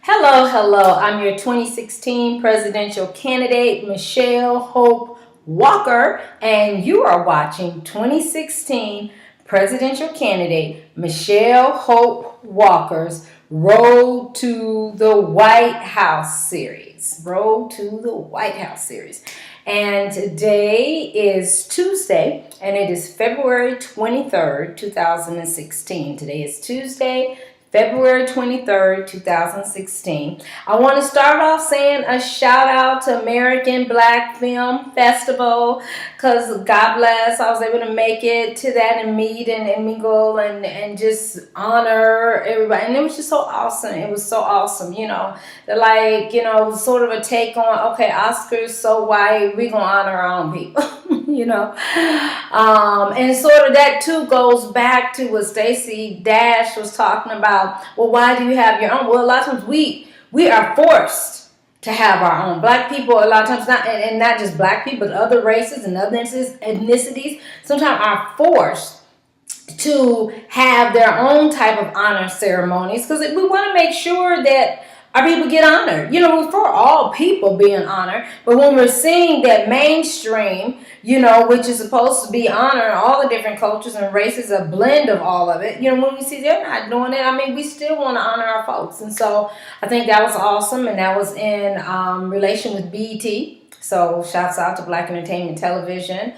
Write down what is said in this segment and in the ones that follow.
Hello, hello. I'm your 2016 presidential candidate, Michelle Hope Walker, and you are watching 2016 presidential candidate, Michelle Hope Walker's Road to the White House series. Road to the White House series. And today is Tuesday, and it is February 23rd, 2016. Today is Tuesday, February 23rd, 2016. I want to start off saying a shout out to American Black Film Festival because God bless, I was able to make it to that and meet and mingle and just honor everybody. And it was just so awesome. It was so awesome, sort of a take on, okay, Oscars so white, we gonna honor our own people. And sort of that too goes back to what Stacey Dash was talking about. Well, why do you have your own? Well, a lot of times we are forced to have our own. Black people, a lot of times, not just black people, but other races and other ethnicities, sometimes are forced to have their own type of honor ceremonies because we want to make sure that our people get honored. For all people being honored, but when we're seeing that mainstream, which is supposed to be honor all the different cultures and races, a blend of all of it, when we see they're not doing it, we still want to honor our folks. And so I think that was awesome, and that was in relation with BET. So shouts out to Black Entertainment Television.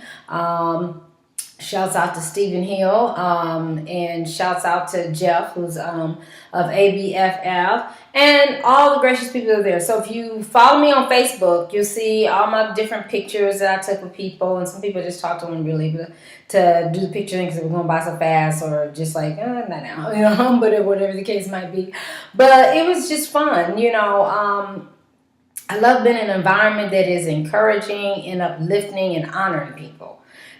Shouts out to Stephen Hill, and shouts out to Jeff, who's of ABFF, and all the gracious people that are there. So if you follow me on Facebook, you'll see all my different pictures that I took with people, and some people just talked to them really to do the picture because we're going to buy so fast, or just like, not now, but whatever the case might be. But it was just fun, I love being in an environment that is encouraging and uplifting and honoring people.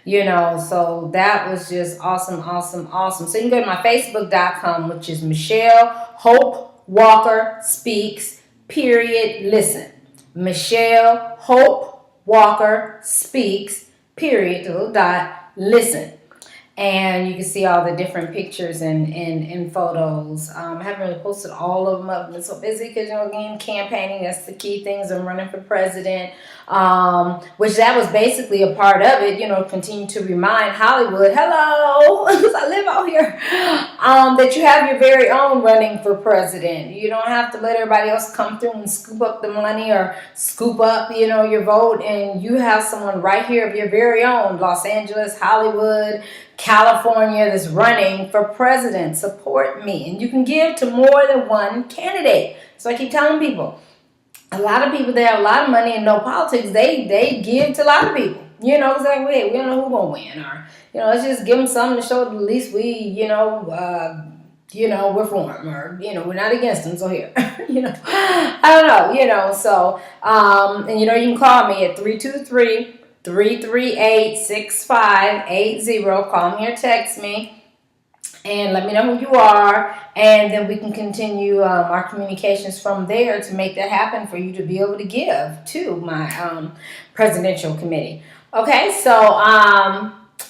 So that was just awesome, awesome, awesome. So you can go to my Facebook.com, which is Michelle Hope Walker Speaks, period, listen. Michelle Hope Walker Speaks, period, listen. And you can see all the different pictures and photos. I haven't really posted all of them up. I've been so busy because, again, campaigning, that's the key things. I'm running for president, which that was basically a part of it, continue to remind Hollywood, hello, because I live out here, that you have your very own running for president. You don't have to let everybody else come through and scoop up the money or scoop up, your vote. And you have someone right here of your very own, Los Angeles, Hollywood, California, that's running for president. Support me. And you can give to more than one candidate. So I keep telling people, a lot of people that have a lot of money and know politics, they give to a lot of people. It's like, wait, we don't know who's going to win. Or, let's just give them something to show that at least we, we're for them. Or, we're not against them. So here, I don't know, so, and, you can call me at 323-338-6580. Call me or text me and let me know who you are, and then we can continue our communications from there to make that happen for you to be able to give to my presidential committee. Okay, so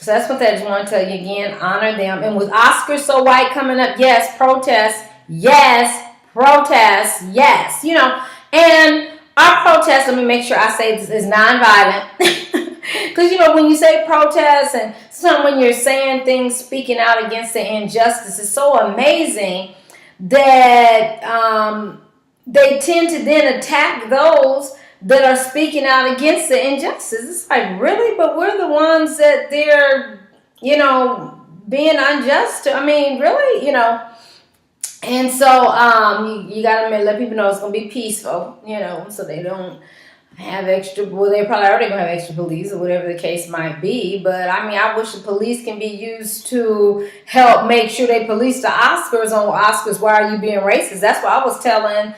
that's what I just want to tell you again. Honor them. And with Oscars So White coming up, yes, protest, yes, and our protest, let me make sure I say this, is nonviolent. Because, when you say protest and when you're saying things, speaking out against the injustice, it's so amazing that they tend to then attack those that are speaking out against the injustice. It's like, really? But we're the ones that they're, being unjust to. Really? And so you got to let people know it's going to be peaceful, so they don't have extra, well, they're probably already going to have extra police or whatever the case might be. But, I wish the police can be used to help make sure they police the Oscars on Oscars. Why are you being racist? That's what I was telling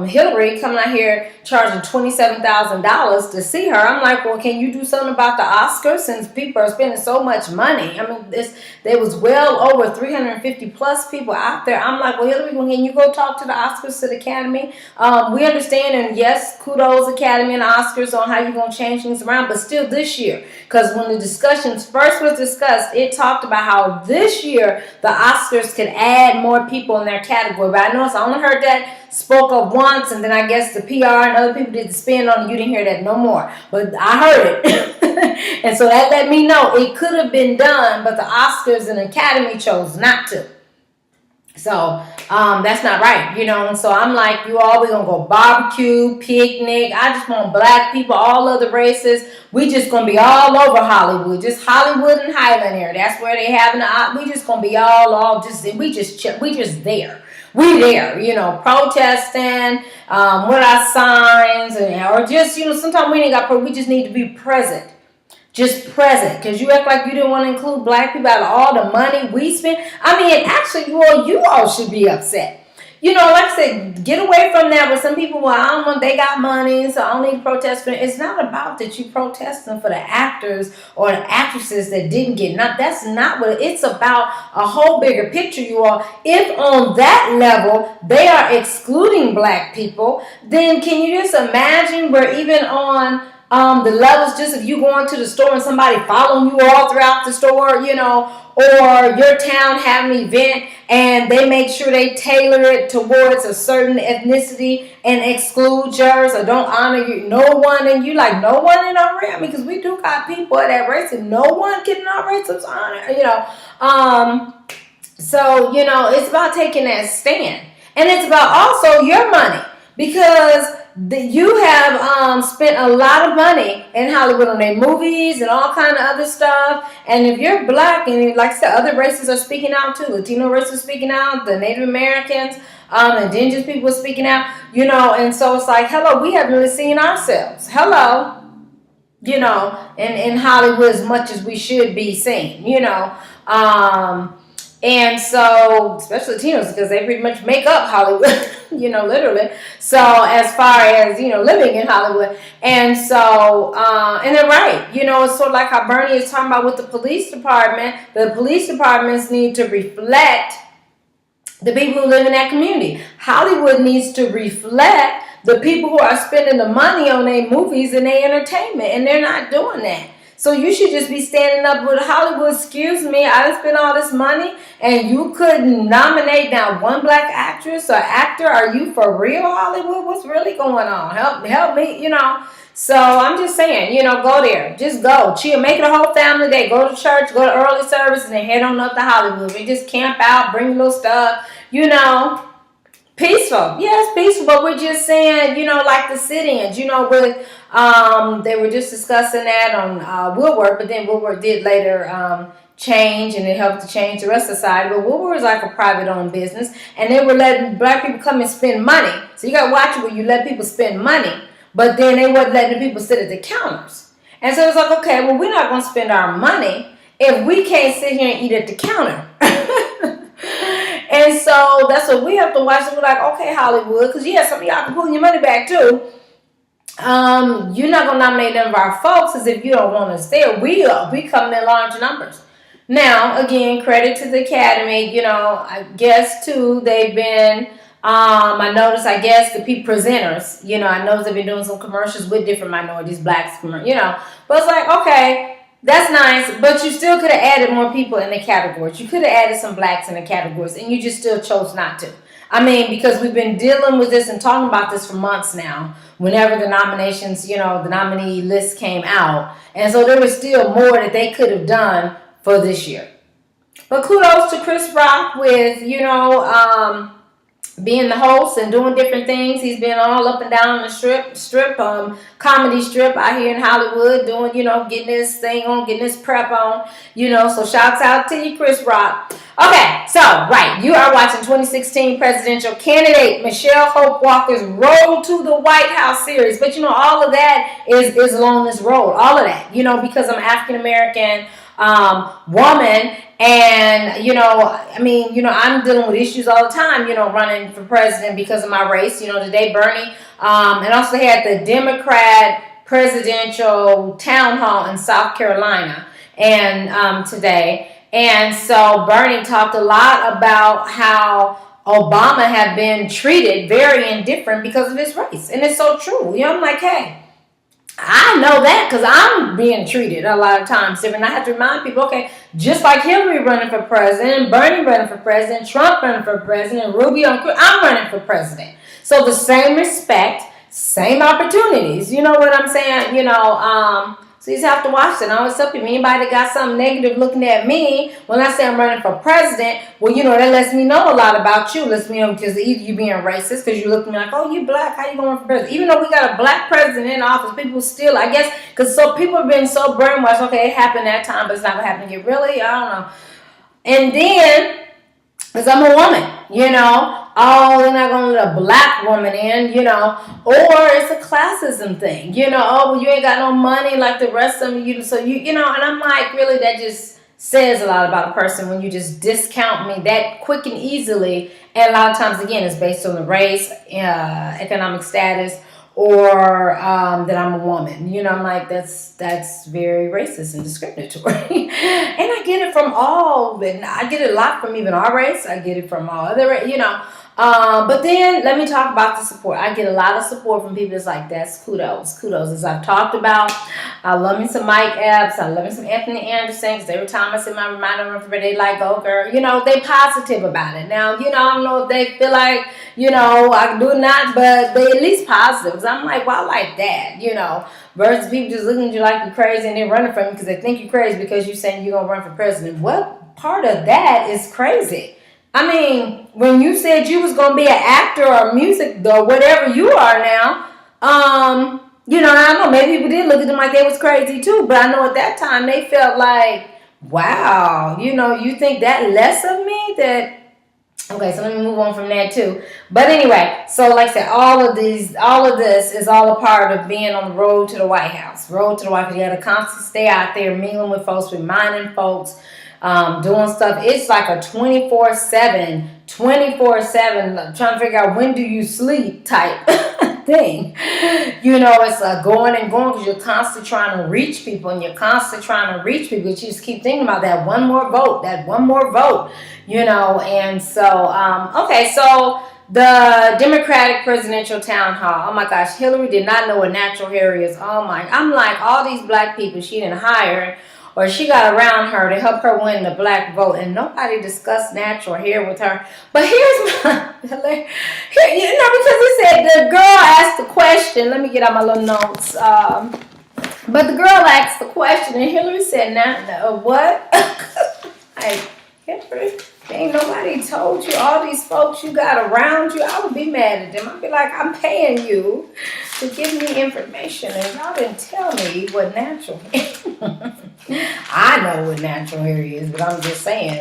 Hillary, coming out here charging $27,000 to see her. I'm like, well, can you do something about the Oscars since people are spending so much money? There was well over 350 plus people out there. I'm like, well, Hillary, can you go talk to the Oscars, to the Academy? We understand, and yes, kudos Academy and Oscars on how you're going to change things around, but still this year, because when the discussions first was discussed, it talked about how this year the Oscars could add more people in their category. But I noticed I only heard that spoke up once, and then I guess the PR and other people did the spin on it. You didn't hear that no more. But I heard it. And so that let me know it could have been done, but the Oscars and Academy chose not to. So that's not right, you know. And so I'm like, you all, we're going to go barbecue, picnic. I just want black people, all other races. We just going to be all over Hollywood. Just Hollywood and Highland area. That's where they having we just going to be we just there. We there, you know, protesting, with our signs, or just, you know, sometimes we ain't got, we just need to be present. Just present, because you act like you didn't want to include black people out of all the money we spent. I mean, actually, you all should be upset. You know, like I said, get away from that. But some people, well, I don't want, they got money, so I don't need to protest for it. It's not about that you protesting for the actors or the actresses that didn't get. That's not what it's about. A whole bigger picture, you all. If on that level they are excluding black people, then can you just imagine where even on the levels, just if you going to the store and somebody following you all throughout the store, you know, or your town have an event and they make sure they tailor it towards a certain ethnicity and exclude yours or don't honor you, no one in our race. I mean, because we do got people of that race and no one can in our race is honor, you know. So, you know, it's about taking that stand. And it's about also your money, because you have spent a lot of money in Hollywood on their movies and all kind of other stuff. And if you're black, and like I said, other races are speaking out too. Latino races are speaking out. The Native Americans, indigenous people are speaking out. You know, and so it's like, hello, we haven't really seen ourselves. Hello, you know, in Hollywood as much as we should be seen. You know, and so, especially Latinos, because they pretty much make up Hollywood, you know, literally. So, as far as, you know, living in Hollywood. And so, and they're right. You know, it's sort of like how Bernie is talking about with the police department. The police departments need to reflect the people who live in that community. Hollywood needs to reflect the people who are spending the money on their movies and their entertainment. And they're not doing that. So you should just be standing up with Hollywood. Excuse me, I spent all this money and you couldn't nominate now one black actress or actor. Are you for real, Hollywood? What's really going on? Help me, you know. So I'm just saying, you know, go there. Just go. Chill. Make it a whole family day. Go to church, go to early service, and then head on up to Hollywood. We just camp out, bring a little stuff, you know. Peaceful. Yes, peaceful. But we're just saying, you know, like the sit-ins, you know, with they were just discussing that on Woodward, but then Woodward did later change, and it helped to change the rest of society. But Woodward was like a private-owned business, and they were letting black people come and spend money. So you got to watch it when you let people spend money, but then they weren't letting the people sit at the counters. And so it's like, okay, well, we're not going to spend our money if we can't sit here and eat at the counter. And so that's what we have to watch. And we're like, okay, Hollywood, because yeah, some of y'all can pull your money back too. You're not gonna nominate none of our folks as if you don't want us there. We come in large numbers. Now, again, credit to the Academy. You know, I guess too they've been. I noticed. I guess the people presenters. You know, I noticed they've been doing some commercials with different minorities, blacks. You know, but it's like, okay. That's nice, but you still could have added more people in the categories. You could have added some blacks in the categories, and you just still chose not to. I mean, because we've been dealing with this and talking about this for months now, whenever the nominations, you know, the nominee list came out. And so there was still more that they could have done for this year. But kudos to Chris Rock with, you know, being the host and doing different things. He's been all up and down the strip, comedy strip out here in Hollywood, doing, you know, getting this thing on, getting this prep on, you know, so shouts out to you, Chris Rock. Okay, so, right, you are watching 2016 presidential candidate Michelle Hope Walker's Road to the White House series. But, you know, all of that is along this road, all of that, you know, because I'm African-American woman. And, you know, I mean, you know, I'm dealing with issues all the time, you know, running for president because of my race. You know, today Bernie, and also had the Democrat presidential town hall in South Carolina and today. And so Bernie talked a lot about how Obama had been treated very indifferent because of his race. And it's so true. You know, I'm like, hey, I know that because I'm being treated a lot of times different. I have to remind people, okay, just like Hillary running for president, Bernie running for president, Trump running for president, Rubio, I'm running for president. So the same respect, same opportunities. You know what I'm saying? So you just have to watch it. I always tell people, anybody that got something negative looking at me, when I say I'm running for president, well, that lets me know a lot about you. Lets me know because either you being racist because you look at me like, oh, you black, how you going to run for president? Even though we got a black president in office, people still, I guess, because people have been so brainwashed, okay, it happened that time, but it's not going to happen again. Really? I don't know. And then, because I'm a woman, oh, they're not going to let a black woman in, or it's a classism thing, oh, well, you ain't got no money like the rest of them, so and I'm like, really, that just says a lot about a person when you just discount me that quick and easily, and a lot of times, again, it's based on the race, economic status, or that I'm a woman. I'm like, that's very racist and discriminatory. And I get it from and I get it a lot from even our race. I get it from all other, but then let me talk about the support. I get a lot of support from people that's like, that's kudos. As I've talked about, I love me some Mike Epps. I love me some Anthony Anderson, because every time I see my reminder from they like, oh girl, they positive about it. Now, I don't know if they feel like, I do not, but they at least positive. Because I'm like, well, I like that, versus people just looking at you like you're crazy and they're running from you because they think you're crazy because you're saying you're going to run for president. What part of that is crazy? I mean, when you said you was going to be an actor or music or whatever you are now, I don't know, maybe people did look at them like they was crazy too, but I know at that time they felt like, wow, you think that less of me? Okay, so let me move on from that too. But anyway, so like I said, all of this is all a part of being on the road to the White House. Road to the White House. You got to constantly stay out there, mingling with folks, reminding folks, doing stuff. It's like a 24/7, trying to figure out when do you sleep type thing. It's going and going because you're constantly trying to reach people, and you're constantly trying to reach people. You just keep thinking about that one more vote, and so, okay, so the Democratic presidential town hall. Oh my gosh, Hillary did not know what natural hair is. I'm like, all these black people she didn't hire or she got around her to help her win the black vote, and nobody discussed natural hair with her. But here's my, because he said the girl asked the question. Let me get out my little notes. But the girl asked the question, and Hillary said, what? Like, Hillary, ain't nobody told you, all these folks you got around you. I would be mad at them. I'd be like, I'm paying you to give me information, and y'all didn't tell me what natural hair. I know what natural hair is, but I'm just saying,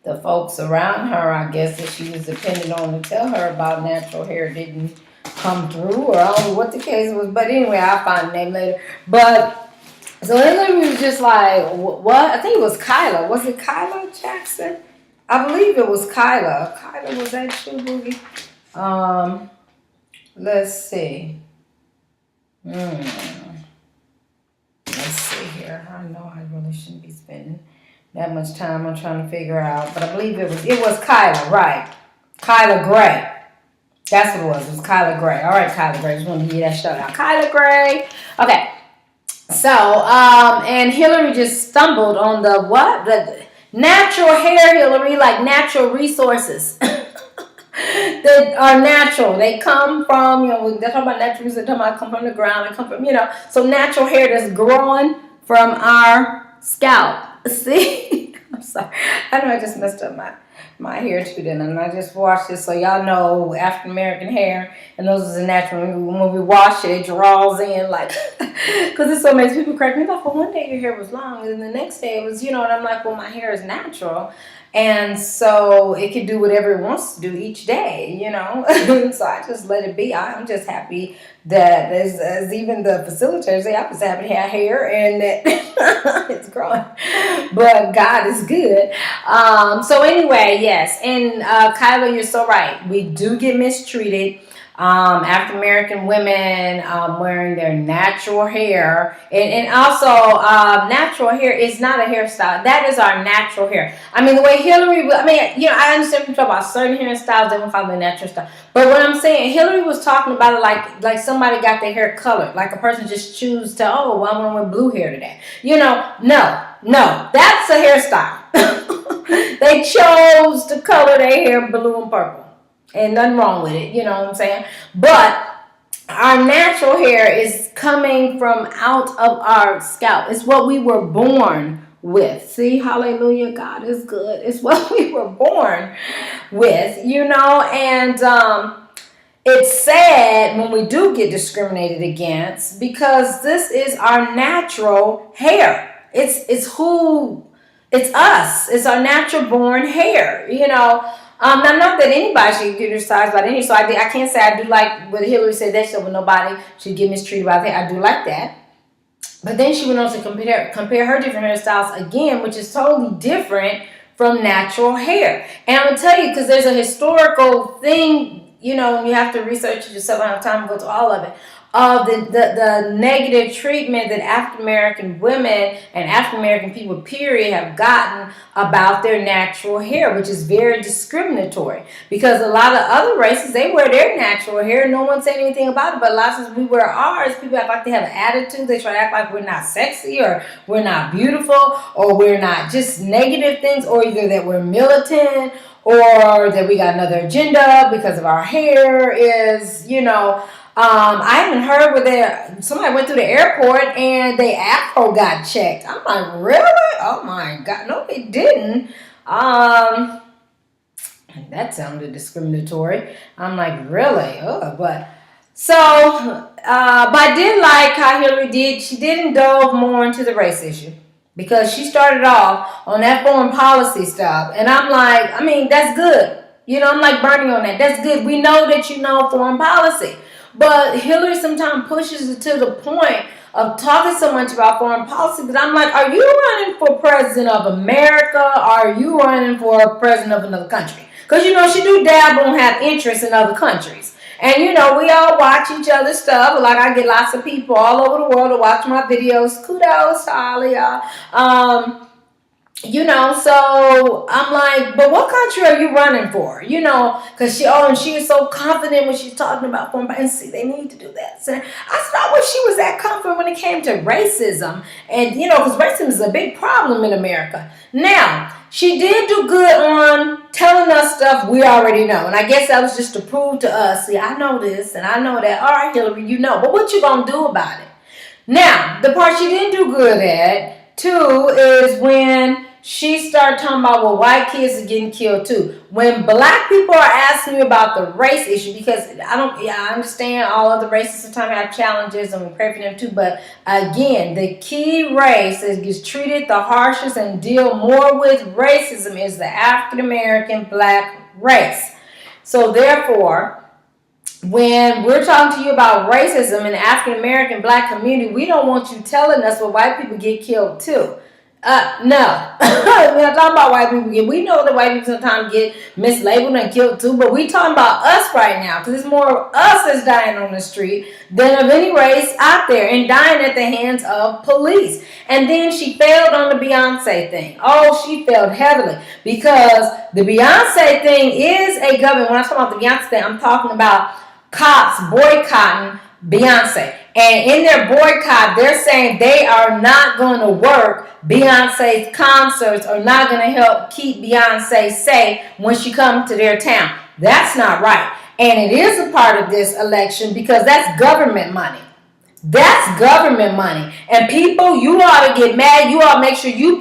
the folks around her, I guess, that she was dependent on to tell her about natural hair didn't come through, or I don't know what the case was. But anyway, I'll find the name later. But so Hillary was just like, what? I think it was Kyla. Was it Kyla Jackson? I believe it was Kyla. Kyla, was that Shoe Boogie? Let's see. Let's see here. I know I really shouldn't be spending that much time on trying to figure out, but I believe it was Kyla, right? Kyla Gray. That's what it was. It was Kyla Gray. All right, Kyla Gray. Just wanted to give that shout out. Kyla Gray. Okay. So, and Hillary just stumbled on the what? The natural hair, Hillary, like natural resources. That are natural. They come from, they're talking about natural resources, they're talking about come from the ground, they come from, so natural hair that's growing from our scalp. See? I'm sorry. I know I just messed up my hair too then, and I just washed it so y'all know African American hair, and those are the natural. When we wash it, it draws in like, because it so makes people crack me like, well, one day your hair was long, and the next day it was, and I'm like, well, my hair is natural. And so it can do whatever it wants to do each day, So I just let it be. I'm just happy that as even the facilitators say, I was happy to have hair and that it's growing. But God is good. So anyway, yes. And Kyla, you're so right. We do get mistreated. African American women wearing their natural hair, and also natural hair is not a hairstyle. That is our natural hair. I mean, the way Hillary, I understand people talk about certain hairstyles, they don't call it natural style. But what I'm saying, Hillary was talking about it like somebody got their hair colored, like a person just choose to, oh, well, I'm gonna wear blue hair today. No, that's a hairstyle. They chose to color their hair blue and purple. And nothing wrong with it, you know what I'm saying? But our natural hair is coming from out of our scalp. It's what we were born with. See, hallelujah, God is good. It's what we were born with, and it's sad when we do get discriminated against because this is our natural hair. It's us. It's our natural born hair, Now, not that anybody should get criticized by any, so I can't say I do like what Hillary said, that so nobody should get mistreated by that. I do like that. But then she went on to compare her different hairstyles again, which is totally different from natural hair. And I'm going to tell you, because there's a historical thing, you have to research it yourself. I don't have time to go to all of it. Of the negative treatment that African American women and African American people, period, have gotten about their natural hair, which is very discriminatory. Because a lot of other races, they wear their natural hair. No one said anything about it. But a lot of times we wear ours, people act like they have an attitude. They try to act like we're not sexy or we're not beautiful or we're not, just negative things, or either that we're militant or that we got another agenda because of our hair is, I haven't heard where somebody went through the airport and their afro got checked. I'm like, really? Oh my God. No, they didn't. That sounded discriminatory. I'm like, really? But I did like how Hillary did. She didn't delve more into the race issue because she started off on that foreign policy stuff. And I'm like, that's good. I'm like Bernie on that. That's good. We know that you know foreign policy. But Hillary sometimes pushes it to the point of talking so much about foreign policy that I'm like, are you running for president of America or are you running for president of another country? Because, she do dabble and have interest in other countries. And, we all watch each other's stuff. Like, I get lots of people all over the world to watch my videos. Kudos to all of y'all. So I'm like, but what country are you running for? Because she is so confident when she's talking about foreign policy. And see, they need to do that. So I thought when she was that confident when it came to racism. And, because racism is a big problem in America. Now, she did do good on telling us stuff we already know. And I guess that was just to prove to us, see, I know this and I know that. All right, Hillary, but what you going to do about it? Now, the part she didn't do good at, too, is when she started talking about, well, white kids are getting killed too. When black people are asking me about the race issue, because I understand all other races sometimes have challenges and we pray for them too. But again, the key race that gets treated the harshest and deal more with racism is the African American black race. So therefore, when we're talking to you about racism in the African American black community, we don't want you telling us, well, white people get killed too. No. We're not talking about white people. We know that white people sometimes get mislabeled and killed too, but we talking about us right now because it's more of us that's dying on the street than of any race out there and dying at the hands of police. And then she failed on the Beyonce thing. Oh, she failed heavily because the Beyonce thing is a government. When I talk about the Beyonce thing, I'm talking about cops boycotting Beyonce. And in their boycott, they're saying they are not going to work Beyonce's concerts, are not going to help keep Beyonce safe when she comes to their town. That's not right. And it is a part of this election because that's government money. That's government money. And people, you ought to get mad. You ought to make sure you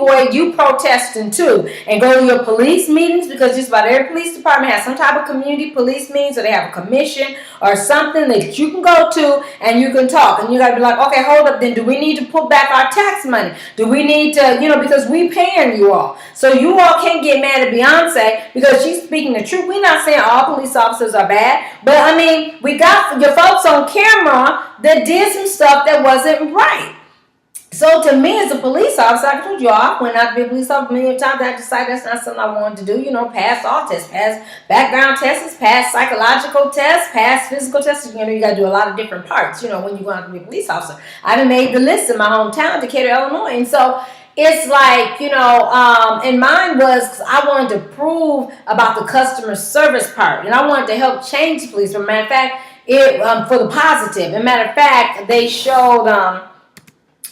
protesting too. And go to your police meetings because just about every police department has some type of community police meetings or they have a commission or something that you can go to and you can talk. And you got to be like, okay, hold up then. Do we need to put back our tax money? Do we need to, because we paying you all. So you all can't get mad at Beyonce because she's speaking the truth. We're not saying all police officers are bad. But we got your folks on camera that did some stuff that wasn't right. So to me, as a police officer, I told you I went out to be a police officer many times. I decided that's not something I wanted to do. You know, pass all tests, pass background tests, pass psychological tests, pass physical tests. You know, you got to do a lot of different parts. You know, when you go out to be a police officer, I even made the list in my hometown, Decatur, Illinois, and so it's like, you know, and mine was because I wanted to prove about the customer service part, and I wanted to help change police. As a matter of fact, it for the positive. As a matter of fact, they showed.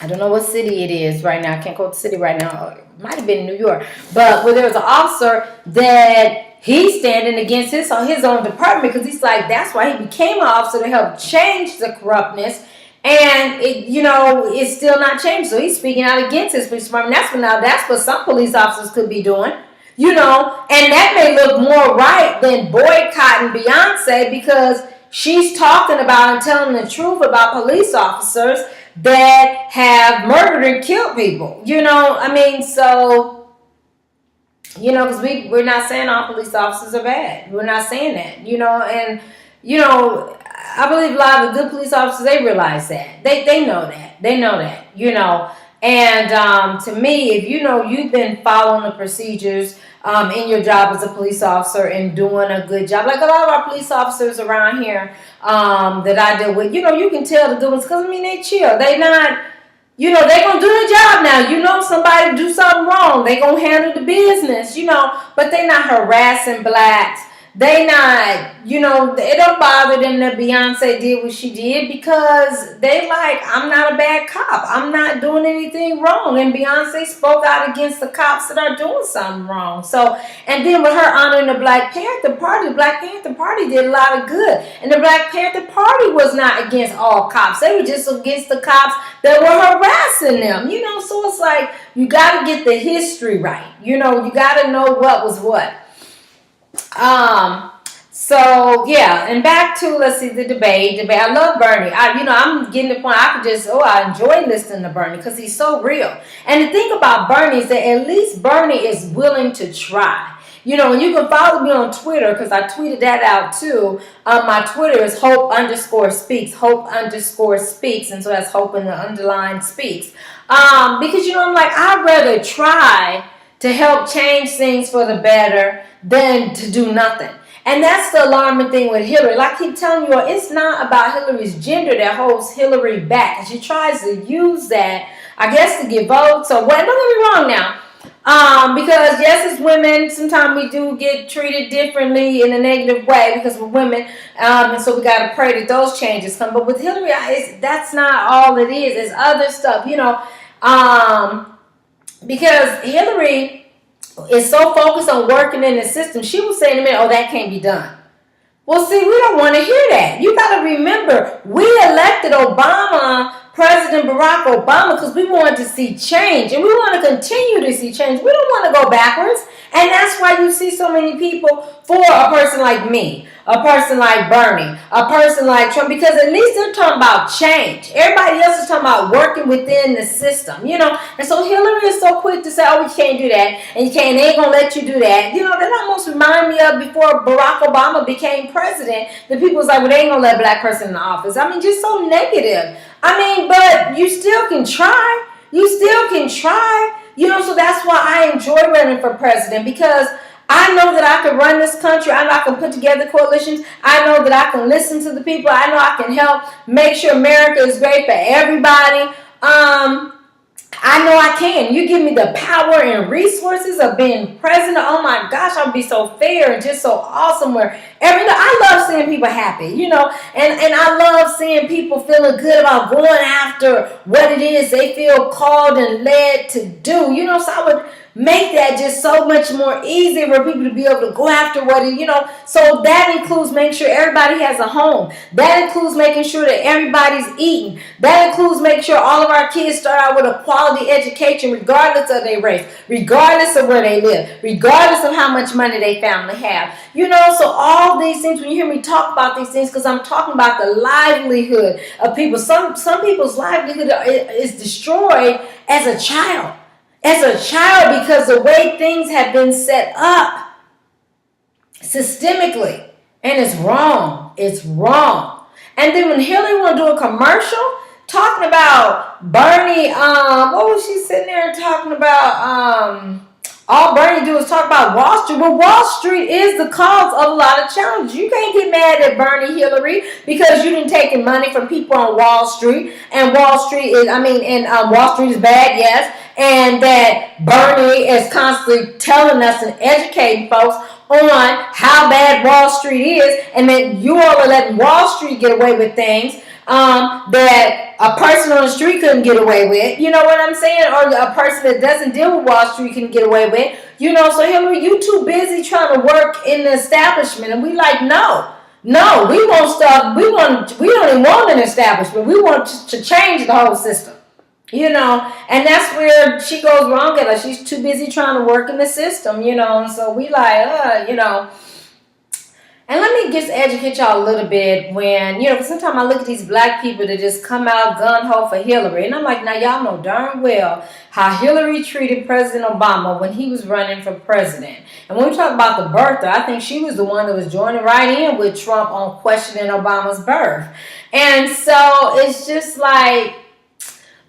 I don't know what city it is right now. I can't quote the city right now. It might have been New York. But where there was an officer that he's standing against his own department because he's like, that's why he became an officer to help change the corruptness. And it, you know, it's still not changed. So he's speaking out against his police department. That's what some police officers could be doing. You know, and that may look more right than boycotting Beyonce because she's talking about and telling the truth about police officers that have murdered and killed people. You know, I mean, so, you know, because we're not saying all police officers are bad. We're not saying that, you know, and, you know, I believe a lot of the good police officers, they realize that. They know that. They know that, you know. And to me, if you know you've been following the procedures in your job as a police officer and doing a good job, like a lot of our police officers around here that I deal with, you know, you can tell the good ones because, I mean, they chill. They not, you know, they going to do their job now. You know, somebody do something wrong, they going to handle the business, you know, but they not harassing blacks. They not, you know, it don't bother them that Beyonce did what she did because they like, I'm not a bad cop. I'm not doing anything wrong. And Beyonce spoke out against the cops that are doing something wrong. So, and then with her honoring the Black Panther Party, the Black Panther Party did a lot of good. And the Black Panther Party was not against all cops. They were just against the cops that were harassing them, you know. So it's like, you got to get the history right. You know, you got to know what was what. So yeah, and back to, let's see, the debate. I love Bernie. I'm getting to the point I enjoy listening to Bernie because he's so real. And the thing about Bernie is that at least Bernie is willing to try. You know, and you can follow me on Twitter because I tweeted that out too. My Twitter is Hope_speaks, Hope_speaks, and so that's Hope in the underline speaks. Because, you know, I'm like, I'd rather try to help change things for the better than to do nothing. And that's the alarming thing with Hillary. Like I keep telling you, it's not about Hillary's gender that holds Hillary back. And she tries to use that, I guess, to get votes. So, well, don't get me wrong now. Because yes, as women, sometimes we do get treated differently in a negative way because we're women. And so we got to pray that those changes come. But with Hillary, that's not all it is. It's other stuff, you know. Because Hillary is so focused on working in the system, she was saying to me, oh, that can't be done. Well, see, we don't want to hear that. You got to remember, we elected Obama, President Barack Obama, because we wanted to see change. And we want to continue to see change. We don't want to go backwards. And that's why you see so many people for a person like me, a person like Bernie, a person like Trump, because at least they're talking about change. Everybody else is talking about working within the system, you know. And so Hillary is so quick to say, oh, you can't do that, and they ain't going to let you do that. You know, that almost remind me of before Barack Obama became president, the people was like, well, they ain't going to let a black person in the office. I mean, just so negative. I mean, but you still can try. You still can try. You know, so that's why I enjoy running for president, because I know that I can run this country. I know I can put together coalitions. I know that I can listen to the people. I know I can help make sure America is great for everybody. I know I can. You give me the power and resources of being president. Oh my gosh, I'll be so fair and just so awesome. I love seeing people happy, you know, and I love seeing people feeling good about going after what it is they feel called and led to do, you know. So I would make that just so much more easier for people to be able to go after what it, you know. So that includes making sure everybody has a home. That includes making sure that everybody's eating. That includes making sure all of our kids start out with a quality education regardless of their race, regardless of where they live, regardless of how much money they family have. You know, so all these things, when you hear me talk about these things, because I'm talking about the livelihood of people. Some people's livelihood is destroyed as a child. Because the way things have been set up systemically, and it's wrong. It's wrong. And then when Hillary want to do a commercial talking about Bernie. What was she sitting there talking about? All Bernie do is talk about Wall Street. Well, Wall Street is the cause of a lot of challenges. You can't get mad at Bernie Hillary because you didn't take money from people on Wall Street. And Wall Street is, Wall Street is bad, yes. And that Bernie is constantly telling us and educating folks on how bad Wall Street is. And that you all are letting Wall Street get away with things that a person on the street couldn't get away with, you know what I'm saying? Or a person that doesn't deal with Wall Street can get away with, you know. So Hillary, you too busy trying to work in the establishment, and we like, no, we want stuff. We don't even want an establishment. We want to change the whole system, you know. And that's where she goes wrong at us. She's too busy trying to work in the system, you know. And so we like, you know. And let me just educate y'all a little bit when, you know, because sometimes I look at these black people that just come out gun-ho for Hillary. And I'm like, now y'all know darn well how Hillary treated President Obama when he was running for president. And when we talk about the birther, I think she was the one that was joining right in with Trump on questioning Obama's birth. And so it's just like,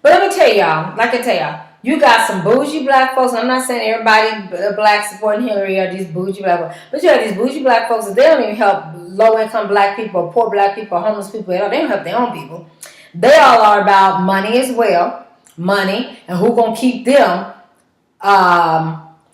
but let me tell y'all, like I tell y'all, you got some bougie black folks. I'm not saying everybody black supporting Hillary are these bougie black folks. But you have these bougie black folks that they don't even help low-income black people or poor black people or homeless people. They don't help their own people. They all are about money as well. Money and who going to keep them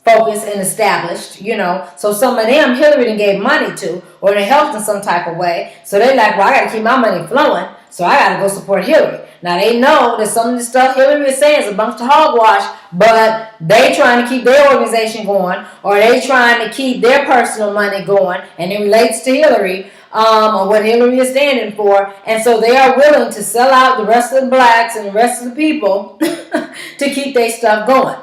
focused and established, you know. So some of them Hillary done gave money to or they helped in some type of way. So they like, well, I got to keep my money flowing. So I got to go support Hillary. Now, they know that some of the stuff Hillary is saying is a bunch of hogwash, but they trying to keep their organization going, or they trying to keep their personal money going, and it relates to Hillary, or what Hillary is standing for. And so they are willing to sell out the rest of the blacks and the rest of the people to keep their stuff going.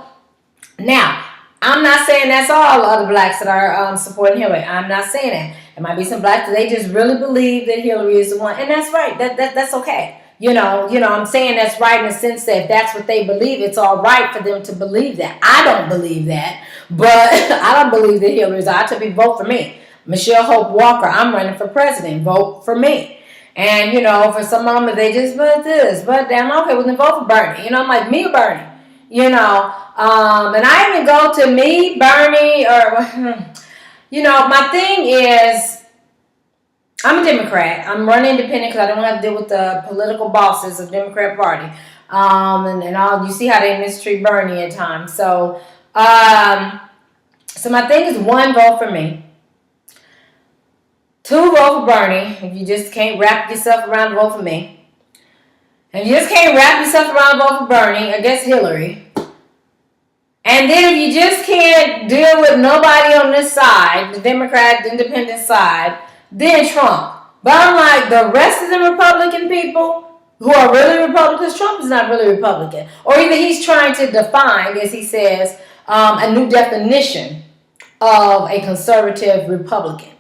Now, I'm not saying that's all other blacks that are supporting Hillary. I'm not saying that. There might be some blacks that they just really believe that Hillary is the one, and that's right. That's okay. You know, I'm saying that's right in the sense that if that's what they believe, it's all right for them to believe that. I don't believe that, but I don't believe that Hillary's. I tell people, vote for me. Michelle Hope Walker, I'm running for president. Vote for me. And, you know, for some of them, they just, but this, but damn, okay, well, then vote for Bernie. You know, I'm like, me or Bernie? You know, and I even go to me, Bernie, or, you know, my thing is, I'm a Democrat. I'm running independent because I don't have to deal with the political bosses of the Democrat Party. And all, you see how they mistreat Bernie at times. So, so my thing is, 1, vote for me. 2, vote for Bernie. If you just can't wrap yourself around, vote for me. If you just can't wrap yourself around, vote for Bernie, I guess Hillary. And then if you just can't deal with nobody on this side, the Democrat, the independent side, then Trump. But I'm like, the rest of the Republican people who are really Republicans, Trump is not really Republican. Or either he's trying to define, as he says, a new definition of a conservative Republican.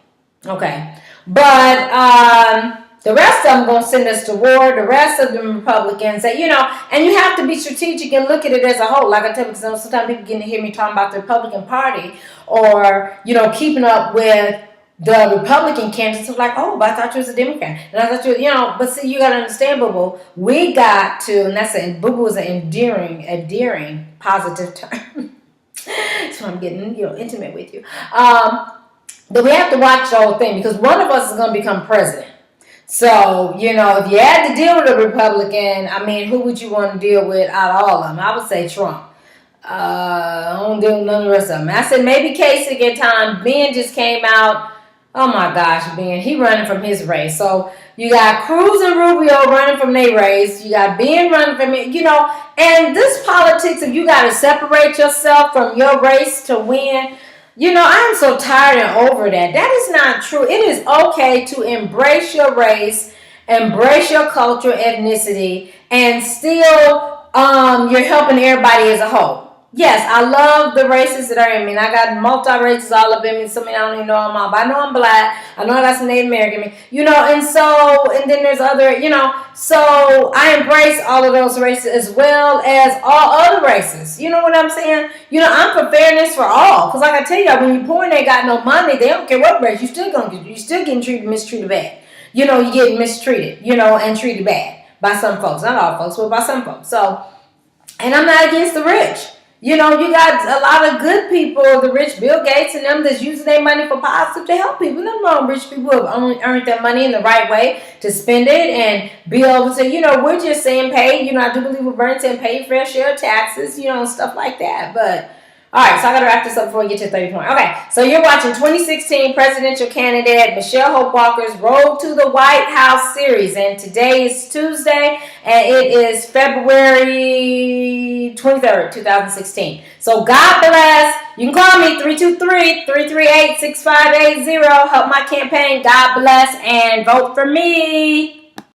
Okay. But the rest of them going to send us to war. The rest of the Republicans, you know, and you have to be strategic and look at it as a whole. Like I tell you, because sometimes people get to hear me talking about the Republican Party or, you know, keeping up with the Republican candidates are like, oh, but I thought you was a Democrat. And I thought you, you know, but see, you got to understand, boo-boo, we got to, and that's boo-boo is an endearing, positive term. So I'm getting, you know, intimate with you. But we have to watch the whole thing because one of us is going to become president. So, you know, if you had to deal with a Republican, I mean, who would you want to deal with out of all of them? I would say Trump. I don't deal with none of the rest of them. I said maybe Kasich at time. Ben just came out. Oh my gosh, Ben, he running from his race. So you got Cruz and Rubio running from their race. You got Ben running from it, you know. And this politics, if you got to separate yourself from your race to win, you know, I'm so tired and over that. That is not true. It is okay to embrace your race, embrace your culture, ethnicity, and still you're helping everybody as a whole. Yes, I love the races that are in me. And I got multi-races all up in me. Some of y'all don't even know I'm all, but I know I'm black. I know I got some Native American in me. You know, and so, and then there's other, you know, so I embrace all of those races as well as all other races. You know what I'm saying? You know, I'm for fairness for all. Because like I tell you, when you're poor and they got no money, they don't care what race. You still getting mistreated bad. You know, you're getting mistreated, you know, and treated bad. by some folks, not all folks, but by some folks. So, and I'm not against the rich. You know, you got a lot of good people, the rich Bill Gates and them that's using their money for positive to help people. Them rich people have only earned their money in the right way to spend it and be able to, you know, we're just saying pay. You know, I do believe we're burning and pay fair share of taxes, you know, stuff like that. But all right, so I got to wrap this up before we get to 30 points. Okay, so you're watching 2016 presidential candidate Michelle Hope Walker's Road to the White House series. And today is Tuesday, and it is February 23rd, 2016. So God bless. You can call me 323-338-6580. Help my campaign. God bless, and vote for me.